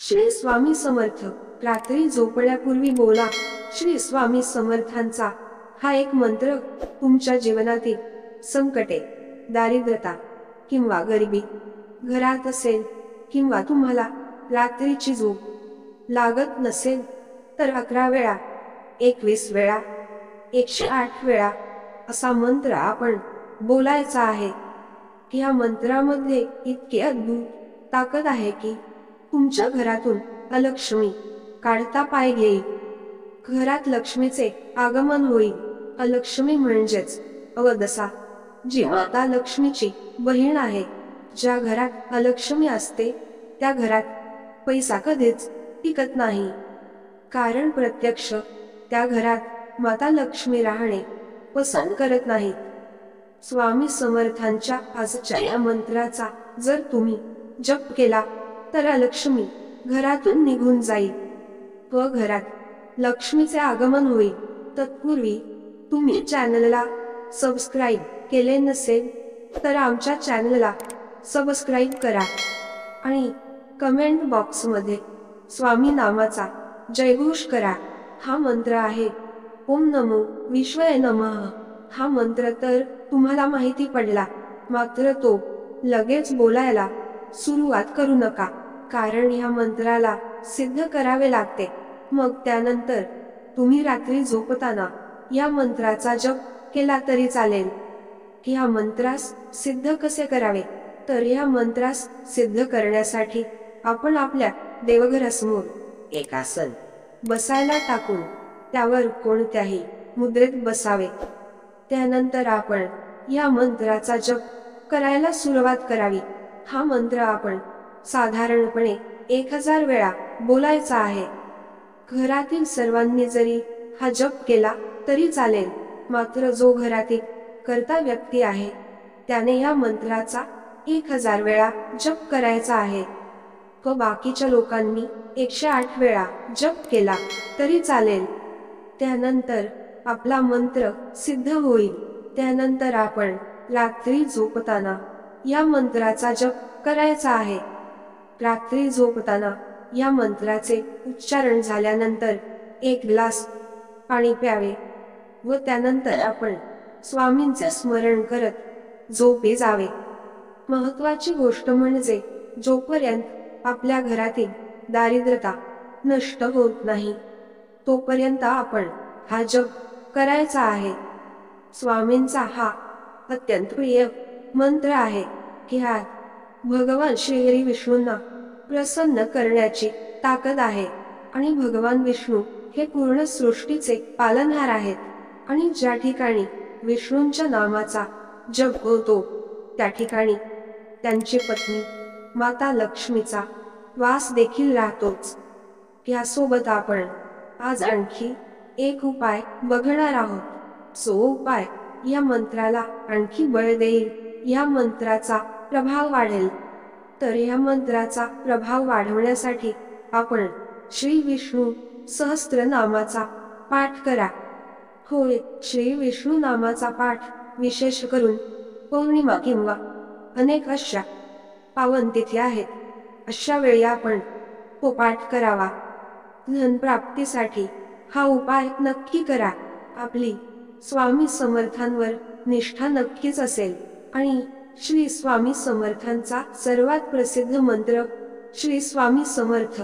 श्री स्वामी समर्थ. रात्री झोपण्यापूर्वी बोला श्री स्वामी समर्थांचा हा एक मंत्र तुमच्या जीवनातील संकटे, दारिद्र्यता किंवा गरिबी घरात असेल किंवा तुम्हाला रात्रीची झोप लागत नसेल तर 11 वेळा, 21 वेळा, 108 वेळा असा मंत्र आपण बोलायचा आहे. या मंत्रामध्ये इतकी अद्भुत ताकद आहे की तुमच्या घरातून अलक्ष्मी काढता पाय घेईल. घरात लक्ष्मीचे आगमन होईल. अलक्ष्मी म्हणजेच अवदसा, जी माता लक्ष्मीची बहीण आहे. ज्या घरात अलक्ष्मी असते त्या घरात पैसा कधीच टिकत नाही, कारण प्रत्यक्ष त्या घरात माता लक्ष्मी राहणे पसंत करत नाहीत. स्वामी समर्थांच्या आजच्या या मंत्राचा जर तुम्ही जप केला तर अलक्ष्मी घरातून निघून जाईल व घरात लक्ष्मीचे आगमन होईल. तत्पूर्वी तुम्ही चॅनलला सबस्क्राईब केले नसेल तर आमच्या चॅनलला सबस्क्राईब करा आणि कमेंट बॉक्समध्ये स्वामी नामाचा जयघोष करा. हा मंत्र आहे ओम नमो विश्वाय नमः. हा मंत्र तर तुम्हाला माहिती पडला, मात्र तो लगेच बोलायला सुरुवात करू नका, कारण या मंत्राला सिद्ध करावे लागते. मग त्यानंतर तुम्ही रात्री झोपताना या मंत्राचा जप केला तरी चालेल. या मंत्रास सिद्ध कसे करावे तर या मंत्रास सिद्ध करण्यासाठी आपण आपल्या देवघरासमोर एक आसन बसायला टाकून त्यावर कोणत्याही मुद्रेत बसावे. त्यानंतर आपण या मंत्राचा जप करायला सुरुवात करावी. हा मंत्र आपण साधारणपणे 1000 वेळा बोलायचा आहे. घरातील सर्वांनी जरी हा जप केला तरी चालेल, मात्र जो घरातील कर्ता व्यक्ती आहे त्याने या मंत्राचा 1000 वेळा जप करायचा आहे व बाकीच्या लोकांनी 108 वेळा जप केला तरी चालेल. त्यानंतर आपला मंत्र सिद्ध होईल. त्यानंतर आपण रात्री झोपताना या मंत्राचा जप करायचा आहे. रात्री झोपताना या मंत्राचे उच्चारण झाल्यानंतर 1 ग्लास पाणी प्यावे व त्यानंतर आपण स्वामींचे स्मरण करत झोपी जावे. महत्त्वाची गोष्ट म्हणजे जोपर्यंत आपल्या घरातील दारिद्र्यता नष्ट होत नाही तोपर्यंत आपण हा जप करायचा आहे. स्वामींचा हा अत्यंत प्रिय मंत्र आहे. ह्यात भगवान श्री विष्णूंना प्रसन्न करण्याची ताकद आहे आणि भगवान विष्णू हे पूर्ण सृष्टीचे पालनहार आहेत आणि ज्या ठिकाणी विष्णूंच्या नामाचा जप होतो त्या ठिकाणी त्यांची पत्नी माता लक्ष्मीचा वास देखील राहतोच. यासोबत आपण आज आणखी एक उपाय बघणार आहोत, जो उपाय या मंत्राला आणखी बळ देईल, या मंत्राचा प्रभाव वाढेल. तर या मंत्राचा प्रभाव वाढवण्यासाठी आपण श्री विष्णू सहस्त्रनामाचा पाठ करा. होय, श्री विष्णू नामाचा पाठ विशेष करून पौर्णिमा किंवा अनेक अशा पावन तिथी आहेत, अशा वेळी आपण तो पाठ करावा. धनप्राप्तीसाठी हा उपाय नक्की करा. आपली स्वामी समर्थांवर निष्ठा नक्कीच असेल आणि श्री स्वामी समर्थांचा सर्वात प्रसिद्ध मंत्र श्री स्वामी समर्थ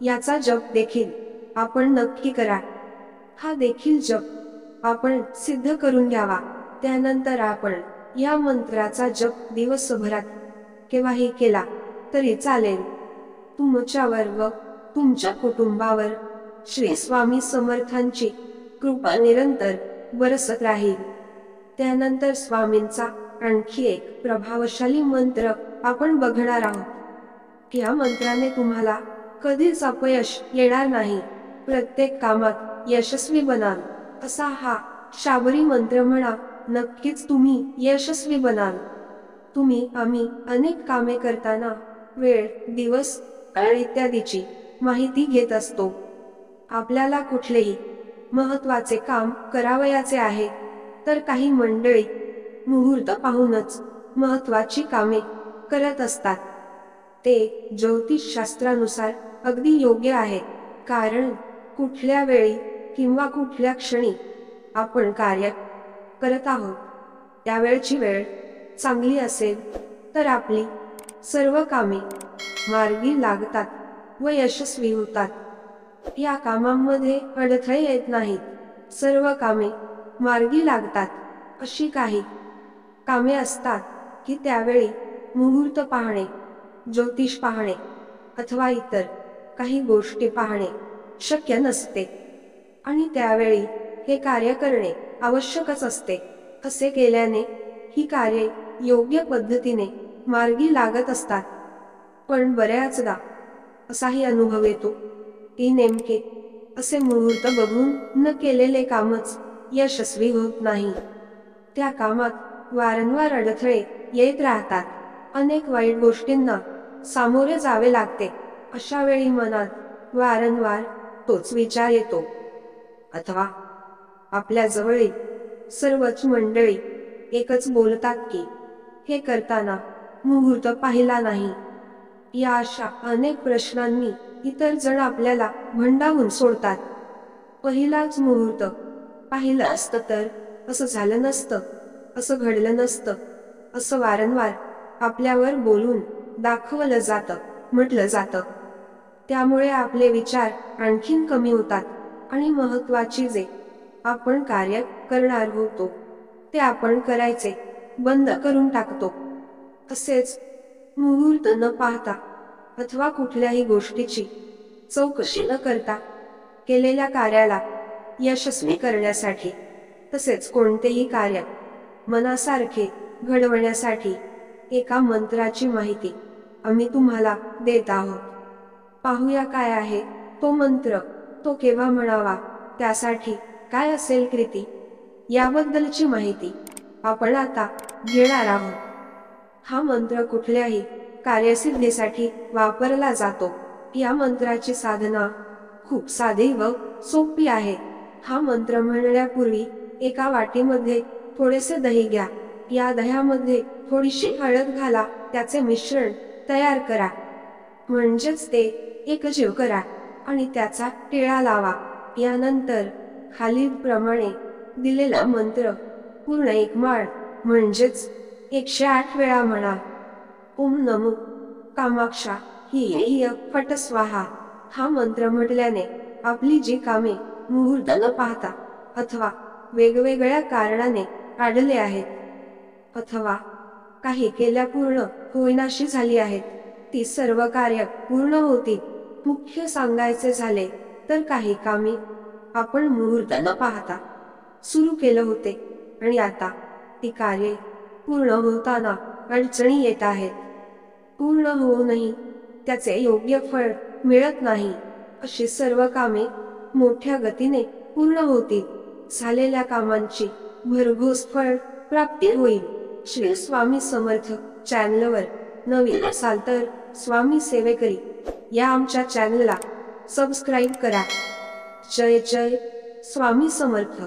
याचा जप देखील आपण नक्की करा. हा देखील जप आपण सिद्ध करून घ्यावा. त्यानंतर आपण या मंत्राचा जप दिवसभरात केव्हाही केला तरी चालेल. तुमच्यावर व तुमच्या कुटुंबावर श्री स्वामी समर्थांची कृपा निरंतर बरसत राहील. त्यानंतर स्वामींचा आणखी एक प्रभावशाली मंत्र आपण बघणार आहोत. या मंत्राने तुम्हाला कधीच अपयश येणार नाही, प्रत्येक कामात यशस्वी बनाल. असा हा शाबरी मंत्र म्हणा, नक्कीच तुम्ही यशस्वी बनाल. आम्ही अनेक कामे करताना वेळ, दिवस, काळ इत्यादीची माहिती घेत असतो. आपल्याला कुठलेही महत्त्वाचे काम करावयाचे आहे तर काही मंडळी मुहूर्त पाहूनच महत्त्वाची कामे करत असतात. ते ज्योतिषशास्त्रानुसार अगदी योग्य आहे, कारण कुठल्या वेळी किंवा कुठल्या क्षणी आपण कार्य करत आहोत त्यावेळची वेळ चांगली असेल तर आपली सर्व कामे मार्गी लागतात व यशस्वी होतात। या कामांमध्ये अडथळे येत नाहीत, सर्व कामे मार्गी लागतात। अशी काही कामे असतात की त्यावेळी मुहूर्त पाहणे, ज्योतिष पाहणे अथवा इतर काही गोष्टी पाहणे शक्य नसते आणि त्यावेळी हे कार्य करणे आवश्यकच असते। असे केल्याने ही कार्ये योग्य पद्धतीने मार्गी लागत असतात। पण बऱ्याचदा असाही अनुभव येतो की नेमके असे मुहूर्त बघून न केलेले कामच यशस्वी होत नाही। त्या कामात वारंवार अडथळे येत राहतात, अनेक वाईट गोष्टींना सामोरे जावे लागते। अशा वेळी मनात वारंवार तोच विचार येतो, अथवा आपल्या जवळील सर्वच मंडळी एकच बोलतात की हे करताना मुहूर्त पाहिला नाही। या अशा अनेक प्रश्नांनी इतर जण आपल्याला भंडावून सोडतात। पहिलाच मुहूर्त पाहिलं असतं तर असं झालं नसतं, असं घडलं नसतं, असं वारंवार आपल्यावर बोलून दाखवलं जातं, म्हटलं जातं। त्यामुळे आपले विचार आणखीन कमी होतात आणि महत्त्वाची जे आपण कार्य करणार होतो ते आपण करायचे बंद करून टाकतो। तसेच मुहूर्त न पाहता अथवा कुठल्याही गोष्टीची चौकशी न करता केलेल्या कार्याला यशस्वी करण्यासाठी, तसेच कोणतेही कार्य मनासारखे घडवण्यासाठी एका मंत्राची माहिती आम्ही तुम्हाला देत आहोत। पाहूया काय आहे तो मंत्र, तो केव्हा म्हणावा, त्यासाठी काय असेल कृती, याबद्दलची माहिती आपण आता घेणार आहोत। हा मंत्र कुठल्याही कार्यसिद्धीसाठी वापरला जातो। या मंत्राची साधना खूप साधी व सोपी आहे। हा मंत्र म्हणण्यापूर्वी एका वाटीमध्ये थोडेसे दही घ्या, या दह्यामध्ये थोडीशी हळद घाला, त्याचे मिश्रण तयार करा, म्हणजेच ते एकजीव करा आणि त्याचा टिळा लावा। यानंतर खालीलप्रमाणे दिलेला मंत्र पूर्ण एक माळ म्हणजेच 108 वेळा म्हणा। ओम नमो कामाक्षा ह्रीं फट् स्वाहा। हा मंत्र म्हटल्याने आपली जी कामे मुहूर्त न पाहता अथवा वेगवेगळ्या कारणाने अडले आहेत, अथवा काही केल्या पूर्ण होईनाशी झाली आहेत, ती सर्व कार्य पूर्ण होतील। मुख्य सांगायचे झाले तर काही कामे आपण मुहूर्त न पाहता सुरू केलं होते आणि आता ती कार्ये पूर्ण होताना अडचणी येत आहेत, पूर्ण होऊनही त्याचे योग्य फळ मिळत नाही। अशी सर्व कामे मोठ्या गतीने पूर्ण होतील, झालेल्या कामांची भरघोस फळ प्राप्ती होईल। श्री स्वामी समर्थ चॅनलवर नवीन असाल तर स्वामी सेवेकरी या आमच्या चॅनलला सबस्क्राईब करा। जय जय स्वामी समर्थ।